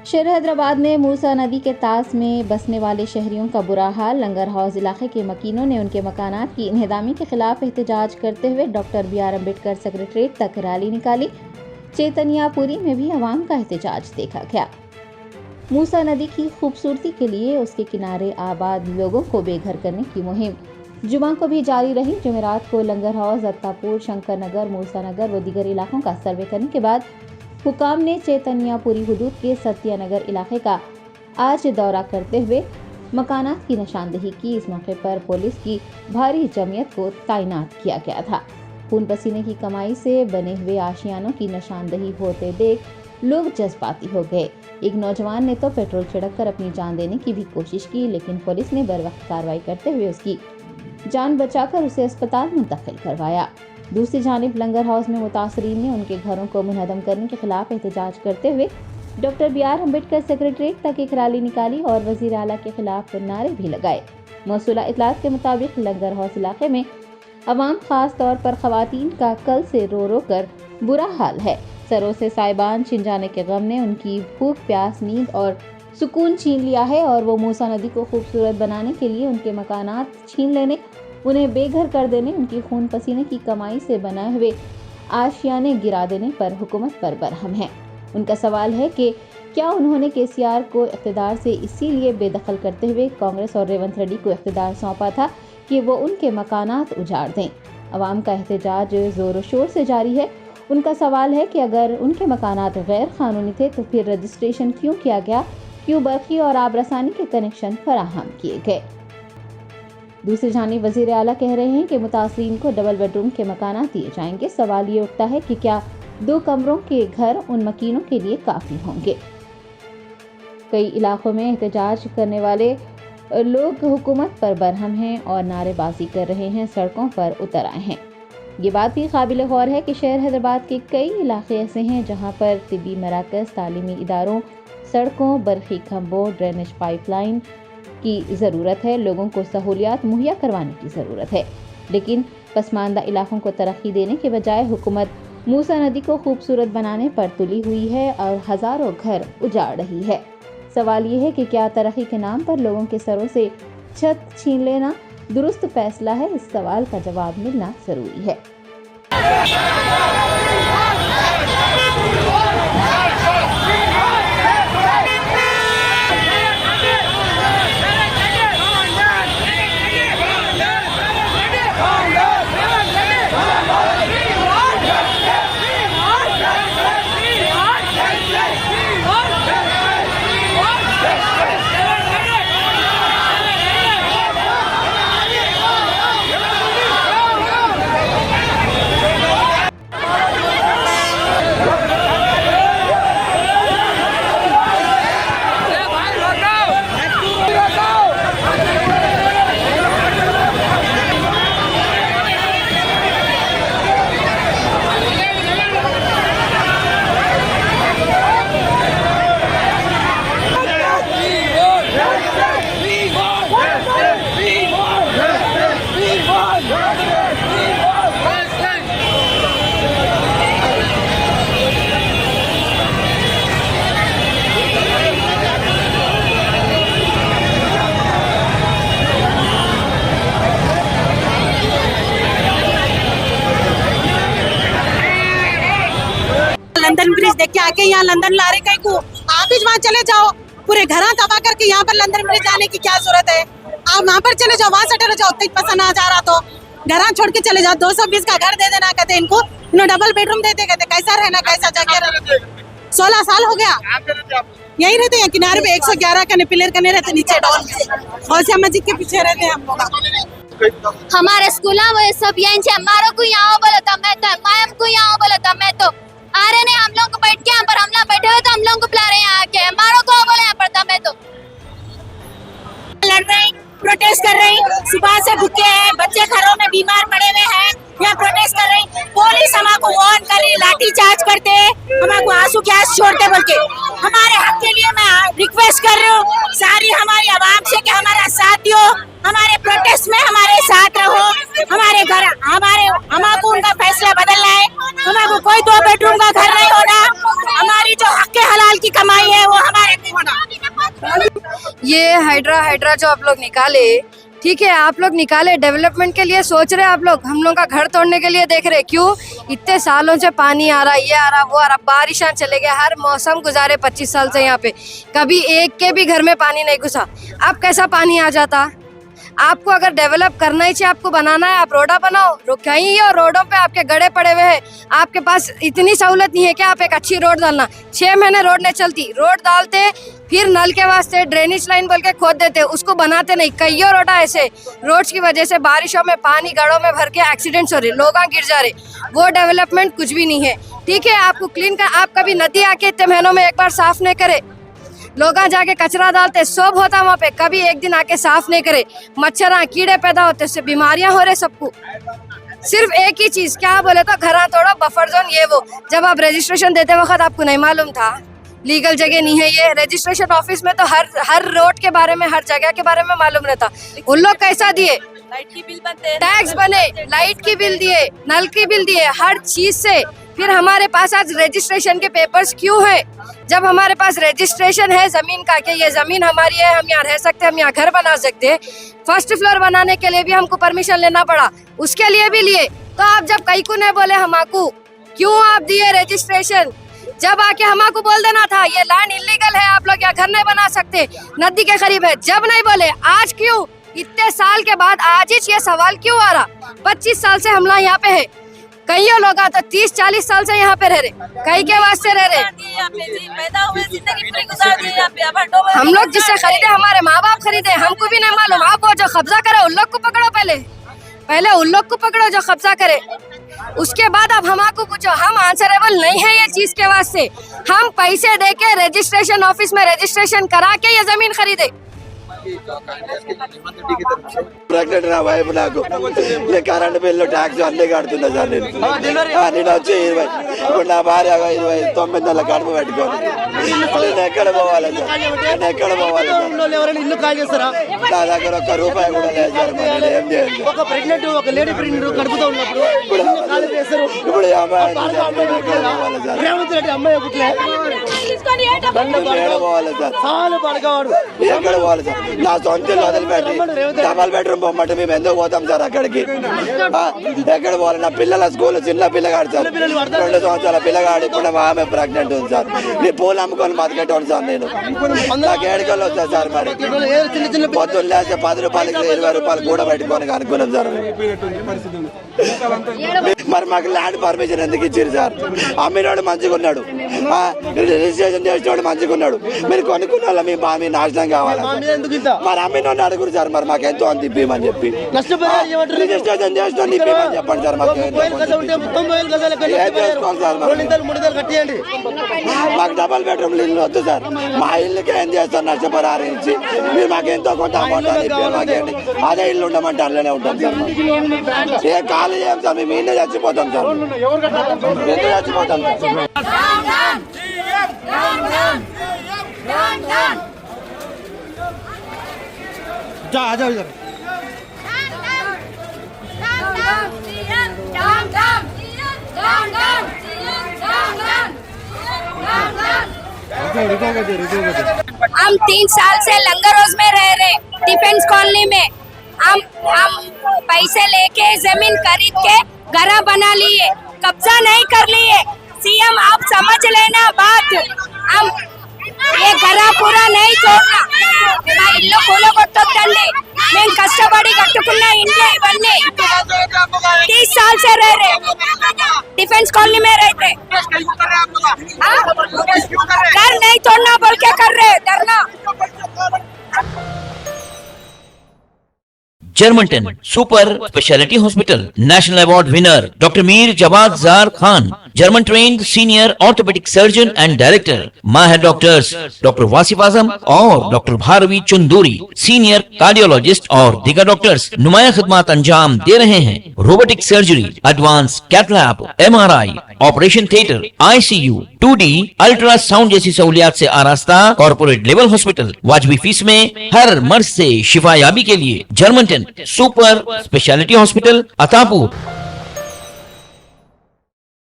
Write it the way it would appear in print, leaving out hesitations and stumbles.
शहर हैदराबाद में मूसा नदी के तास में बसने वाले शहरियों का बुरा हाल। लंगर हाउस इलाके के मकीनों ने उनके मकानात की इन्हेदामी के खिलाफ एहतजाज करते हुए डॉक्टर BR अम्बेडकर सेक्रेटरीट तक रैली निकाली। चैतन्यापुरी में भी अवाम का एहतजाज देखा गया। मूसा नदी की खूबसूरती के लिए उसके किनारे आबाद लोगों को बेघर करने की मुहिम जुमा को भी जारी रही। जुमेरात को लंगर हाउस, अत्तापुर, शंकर नगर, मूसा नगर व दीगर इलाकों का सर्वे करने के बाद हुकाम ने चैतन्यापुरी हुदूद के सत्यानगर इलाके का आज दौरा करते हुए मकानात की निशानदेही की। इस मौके पर पुलिस की भारी जमीयत को तैनात किया गया था। खून पसीने की कमाई से बने हुए आशियानों की निशानदेही होते देख लोग जज्बाती हो गए। एक नौजवान ने तो पेट्रोल छिड़क कर अपनी जान देने की भी कोशिश की, लेकिन पुलिस ने बरवक्त कार्रवाई करते हुए उसकी जान बचाकर उसे अस्पताल मुंतकिल करवाया। दूसरी जानिब लंगर हाउस में मुतासरीन ने उनके घरों को मुनहदम करने के खिलाफ एहतजाज करते हुए डॉक्टर BR अम्बेडकर सेक्रेटरीट तक एक रैली निकाली और वजीर आला के खिलाफ नारे भी लगाए। मौसूला इतलात के मुताबिक लंगर हाउस इलाके में अवाम, खास तौर पर खवातीन का कल से रो रो कर बुरा हाल है। सरों से साइबान छिन जाने के गम ने उनकी भूख, प्यास, नींद और सुकून छीन लिया है और वो मूसा नदी को खूबसूरत बनाने के लिए उनके मकानात छीन लेने, उन्हें बेघर कर देने, उनकी खून पसीने की कमाई से बनाए हुए आशियाने गिरा देने पर हुकूमत पर बरहम है। उनका सवाल है कि क्या उन्होंने KCR को इख्तिदार से इसीलिए बेदखल करते हुए कांग्रेस और रेवंत रेड्डी को इख्तिदार सौंपा था कि वो उनके मकानात उजाड़ दें। अवाम का एहतजाज जोर शोर से जारी है। उनका सवाल है कि अगर उनके मकानात गैर कानूनी थे तो फिर रजिस्ट्रेशन क्यों किया गया, क्यों बर्क़ी और आब रसानी के कनेक्शन फराहम किए गए। दूसरी जानिब वजीर आला कह रहे हैं कि मुतासरीन को डबल बेडरूम के मकानात दिए जाएंगे। सवाल ये उठता है कि क्या 2 कमरों के घर उन मकीनों के लिए काफ़ी होंगे। कई इलाकों में एहतजाज करने वाले लोग हुकूमत पर बरहम हैं और नारेबाजी कर रहे हैं, सड़कों पर उतर आए हैं। ये बात भी काबिल गौर है कि शहर हैदराबाद के कई इलाके ऐसे हैं जहां पर तिब्बी मराकज़, तालीमी इदारों, सड़कों, बरक़ी खंभों, ड्रेनेज पाइपलाइन की ज़रूरत है। लोगों को सहूलियात मुहैया करवाने की ज़रूरत है, लेकिन पसमानदा इलाकों को तरक्की देने के बजाय हुकूमत मूसा नदी को खूबसूरत बनाने पर तुली हुई है और हज़ारों घर उजाड़ रही है। सवाल ये है कि क्या तरक्की के नाम पर लोगों के सरों से छत छीन लेना दुरुस्त फैसला है? इस सवाल का जवाब मिलना ज़रूरी है। लंदन ब्रिज देख के आके यहाँ लंदन ला रहे कहीं को, आप ही वहाँ चले जाओ। पूरे घर तबाह करके यहाँ पर लंदन ब्रिज आने की क्या जरूरत है? आप वहाँ पर चले जाओ, वहाँ से चले जाओ। इतना पसंद आ जा रहा तो घर छोड़ के चले जाओ। 220 का घर दे देना कहते इनको, इन्होंने डबल बेडरूम देते कहते। कैसा रहना, कैसा जगह रहना? 16 साल हो गया यही रहते हैं किनारे पे। 111 का पिलर करने रहते नीचे डाउन में, और मस्जिद के पीछे रहते हैं हम लोग। हमारे स्कूल वो सब यहीं से हमारे को यहाँ बोला था, मैं तो मैम को यहाँ बोला था, मैं तो आ रहे नहीं। हम लोग को बैठ के यहाँ पर हम लोग बैठे हुए तो हम लोग को बुला रहे हैं आके, हमारे को बोले यहाँ पड़ता। मैं तो लड़ रहे, प्रोटेस्ट कर रही, सुबह से भूखे हैं, बच्चे घरों में बीमार पड़े हुए हैं, यहाँ प्रोटेस्ट कर रही। पुलिस हमारे वार्न कर रही, लाठी चार्ज करते हैं, हमारे आंसू गैस छोड़ते बोल के। हमारे हक के लिए मैं रिक्वेस्ट कर रही हूँ सारी हमारी आवाम से कि हमारा साथ दो, हमारे प्रोटेस्ट में हमारे साथ रहो। हमारे घर हमारे उनका फैसला बदलना है। हमारे कोई 2 बेडरूम का घर नहीं होना। हमारी जो हक हलाल की कमाई है वो हमारे ये हाइड्रा जो आप लोग निकाले, ठीक है, आप लोग निकाले डेवलपमेंट के लिए सोच रहे आप लोग, हम लोग का घर तोड़ने के लिए देख रहे। क्यों? इतने सालों से पानी आ रहा, ये आ रहा, वो आ रहा, बारिशां चले गए, हर मौसम गुजारे 25 साल से यहाँ पे, कभी एक के भी घर में पानी नहीं घुसा। अब कैसा पानी आ जाता? आपको अगर डेवलप करना ही चाहिए, आपको बनाना है, आप रोडा बनाओ। कहीं और रोडों पे आपके गड्ढे पड़े हुए हैं, आपके पास इतनी सहूलत नहीं है कि आप एक अच्छी रोड डालना। 6 महीने रोड नहीं चलती, रोड डालते फिर नल के वास्ते ड्रेनेज लाइन बोल के खोद देते, उसको बनाते नहीं। कई और रोडा ऐसे रोड्स की वजह से बारिशों में पानी गढ़ों में भर के एक्सीडेंट्स हो रहे, लोग गिर जा रहे, वो डेवलपमेंट कुछ भी नहीं है। ठीक है, आपको क्लीन कर, आप कभी नदी आके इतने महीनों में एक बार साफ नहीं करे, लोग जाके कचरा डालते, सब होता वहाँ पे, कभी एक दिन आके साफ नहीं करे, मच्छर कीड़े पैदा होते, उससे बीमारियां हो रहे सबको। सिर्फ एक ही चीज क्या बोले तो घर तोड़ो, बफर जोन, ये वो। जब आप रजिस्ट्रेशन देते वक्त आपको नहीं मालूम था लीगल जगह नहीं है ये। रजिस्ट्रेशन ऑफिस में तो हर रोड के बारे में, हर जगह के बारे में मालूम रहता। उन लोग कैसा दिए, लाइट की बिल बनते, टैक्स बने, लाइट की बिल दिए, नल की बिल दिए, हर चीज से। फिर हमारे पास आज रजिस्ट्रेशन के पेपर्स क्यों है? जब हमारे पास रजिस्ट्रेशन है जमीन का कि ये जमीन हमारी है, हम यहाँ रह सकते हैं, हम यहाँ घर बना सकते हैं, फर्स्ट फ्लोर बनाने के लिए भी हमको परमिशन लेना पड़ा, उसके लिए भी लिए। तो आप जब कहीं को नहीं बोले हमाको, क्यों आप दिए रजिस्ट्रेशन? जब आके हमाको बोल देना था ये लैंड इलीगल है, आप लोग यहाँ घर नहीं बना सकते, नदी के करीब है, जब नहीं बोले। आज क्यों इतने साल के बाद आज ही ये सवाल क्यों आ रहा? 25 साल से हम लोग यहाँ पे है, कई लोग तो 30-40 साल से यहाँ पे रह रहे, कई के वास्ते रह रहे। हम लोग जिससे खरीदे, हमारे माँ बाप खरीदे, हमको भी नहीं मालूम। आप वो जो कब्जा करे उन लोग को पकड़ो, पहले उन लोग को पकड़ो जो कब्जा करे, उसके बाद आप हमको पूछो। हम आंसरेबल नहीं है ये चीज के वास्ते। हम पैसे दे के रजिस्ट्रेशन ऑफिस में रजिस्ट्रेशन करा के ये जमीन खरीदे। ప్రెగ్నెంట్ నా వైఫ్ నాకు కరెంట్ బిల్లు ట్యాక్స్ అన్ని కడుతున్నా సార్ నేను వచ్చి 20 ఇప్పుడు నా భార్య 29 నెలల కడుపు పెట్టుకోవాలి. నేను ఎక్కడ పోవాలి సార్? నేను ఎక్కడ పోవాలి సార్? ఇల్లు కాల్ చేస్తారా? నా దగ్గర ఒక్క రూపాయి కూడా లేదు సార్. నేను ఏం చేయాలి? ఒక ప్రెగ్నెంట్ ఒక లేడీ ప్రెగ్నెంట్ కడుపుతో ఉన్నప్పుడు ఇప్పుడు ఈ అమ్మాయి రేవంత్ రెడ్డి అమ్మాయి పుట్లే ఎక్కడ పోవాలి సార్? చాలా పడగవాడు ఎక్కడ పోవాలి సార్? నా సొంత వదిలిపెట్టి డబల్ బెడ్రూమ్ పొమ్మంటే మేము ఎందుకు పోతాం సార్ అక్కడికి? ఎక్కడ పోవాలి? నా పిల్లల స్కూల్ చిన్న పిల్లగాడు సార్, 2 సంవత్సరాల పిల్లగాడు. ఇప్పుడు మా ఆమె ప్రెగ్నెంట్ ఉంది సార్. నేను పూలు అమ్ముకొని బతికేటోడు సార్. నేను నాకు ఏడుకలు వచ్చా సార్. మరి పొద్దున్న లేస్తే 10 రూపాయలకి 20 రూపాయలు కూడా పెట్టుకొని అనుకున్నాం సార్. మరి మాకు ల్యాండ్ పర్మిషన్ ఎందుకు ఇచ్చారు సార్? అమ్మినాడు మంచిగా ఉన్నాడు, రిజిస్ట్రేషన్ చేసినాడు మంచిగా ఉన్నాడు, మీరు కొనుక్కున్న వాళ్ళ మీ నాశనం కావాలి. మరి అమ్మినోడిని అడుగురు సార్. మరి మాకు ఎంతో అంత ఇప్పమని చెప్పి రిజిస్ట్రేషన్ చేసిన ఇప్పమని చెప్పండి సార్. మాకు మాకు డబల్ బెడ్రూమ్ ఇల్లు వద్దు సార్. మా ఇల్లుకి ఏం చేస్తారు నష్టపరిహారం ఇచ్చి మీరు మాకు ఎంతో కొంత అమౌంట్ అని ఇప్పి మాకేంటి అదే ఇల్లు ఉండమంటే అట్లనే ఉంటాం సార్. ఏ ఖాళీ చేయం సార్, మేము ఇన్నే చచ్చిపోతాం సార్, ఎన్ని చచ్చిపోతాం సార్. हम 3 साल से लंगर हाउस में रह रहे, डिफेंस कॉलोनी में। हम पैसे लेके जमीन खरीद के घर बना लिए, कब्जा नहीं कर लिए। सीएम आप समझ लेना बात, हम ये घर पूरा नहीं तोड़ना. నా ఇల్లు కూలగొట్టొద్దండి, మేము కష్టపడి కట్టుకున్న ఇంట్లో ఇవన్నీ 30 साल से रह रहे, डिफेंस कॉलोनी में रहते, घर नहीं तोड़ना बोल के कर रहे धरना. Germanten super speciality hospital national award winner doctor Mir Jawad Zar Khan, German trained senior orthopaedic surgeon and director, माहिर डॉक्टर्स डॉक्टर वासिफ आजम और doctor Bharvi Chanduri, senior cardiologist और दीगर डॉक्टर्स नुमाया खिदमत अंजाम दे रहे हैं. Robotic surgery, advance cath lab, MRI, operation theatre, ICU, 2D ultrasound जैसी सहूलियात से आरास्ता कॉर्पोरेट लेवल हॉस्पिटल. वाजबी फीस में हर मर्ज से शिफायाबी के लिए Germanton super speciality hospital, Attapur.